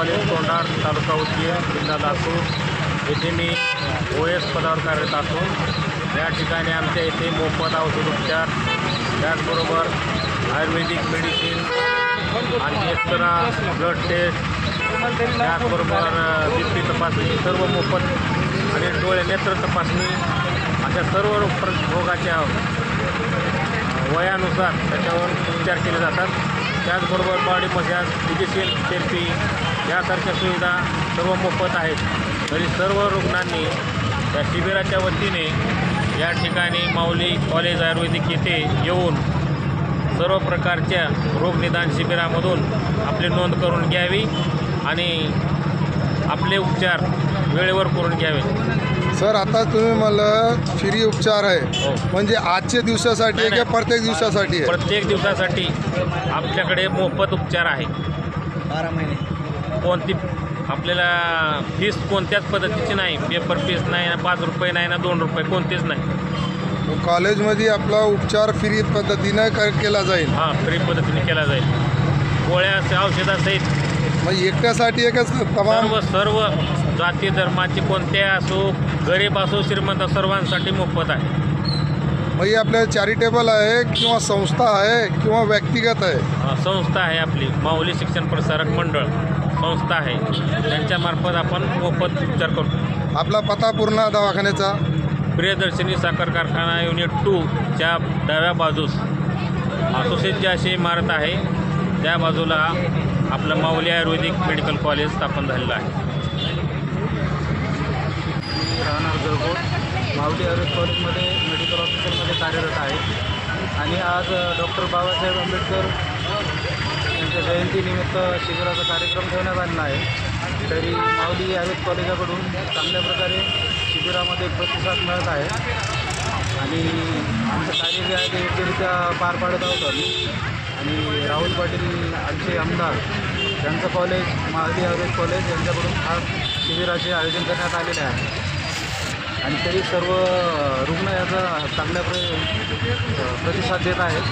College तोंडार, तालुका उदगीर, जिल्हा लातूर येथे मी OS पदावर कार्यरत असून या ठिकाणी आमच्या येथे मोफत औषधोपचार, त्याचबरोबर आयुर्वेदिक मेडिसिन आणि एक्सरा, ब्लड टेस्ट, त्याचबरोबर BP तपासणी सर्व मोफत आणि डोळे नेत्र तपासणी अशा सर्व रोगाच्या वयानुसार त्याच्यावर उपचार केले जातात. त्याचबरोबर बॉडी मसाज, फिजिशियल थेरपी यासारख्या सुविधा सर्व मोफत आहेत. तरी सर्व रुग्णांनी या शिबिराच्या वतीने या ठिकाणी माऊली कॉलेज आयुर्वेदिक येथे येऊन सर्व प्रकारच्या रोगनिदान शिबिरामधून आपली नोंद करून घ्यावी आणि आपले उपचार वेळेवर करून घ्यावे. सर, आता तुम्ही मला फ्री उपचार आहे हो. म्हणजे आजच्या दिवसासाठी आहे की प्रत्येक दिवसासाठी आहे? प्रत्येक दिवसासाठी आपल्याकडे मोफत उपचार आहे. 12 महिने. कोणती आपल्याला फीस कोणत्याच पद्धतीची नाही. पेपर फीस नाही ना, 5 रुपये नाही ना, 2 रुपये कोणतेच नाही. कॉलेजमध्ये आपला उपचार फ्री पद्धतीनं केला जाईल? हां, फ्री पद्धतीने केला जाईल. गोळ्या औषधासहित म्हणजे एकट्यासाठी आहे का तमाम? सर्व जाती धर्माची कोणत्याही असो, गरीब असो श्रीमंत सर्वांसाठी मोफत आहे. म्हणजे आपल्या चॅरिटेबल आहे किंवा संस्था आहे किंवा व्यक्तिगत आहे? संस्था आहे आपली माऊली शिक्षण प्रसारक मंडळ संस्था आहे. त्यांच्यामार्फत आपण मोफत उपचार करतो. आपला पत्ता पूर्ण दवाखान्याचा? प्रियदर्शनी साखर कारखाना युनिट 2 च्या डाव्या बाजूस सुसज्ज अशी इमारत आहे. त्या बाजूला आपलं माऊली आयुर्वेदिक मेडिकल कॉलेज स्थापन झालेलं आहे. राहणार जळकोट, माऊली आयुर्वेद कॉलेजमध्ये मेडिकल ऑफिसरमध्ये कार्यरत आहे आणि आज डॉक्टर बाबासाहेब आंबेडकर यांच्या जयंतीनिमित्त शिबिराचा कार्यक्रम ठेवण्यात आलेला आहे. तरी माऊली आयुर्वेद कॉलेजाकडून चांगल्या प्रकारे शिबिरामध्ये प्रतिसाद मिळत आहे आणि आमचं कार्य जे आहे ते योग्यरित्या पार पाडत आहोत आम्ही. आणि राहुल पाटील आमचे आमदार यांचं कॉलेज माऊली आयुर्वेद कॉलेज यांच्याकडून हा शिबिराचे आयोजन करण्यात आलेले आहे आणि तरी सर्व रुग्ण याचा चांगल्या प्रतिसाद देत आहेत.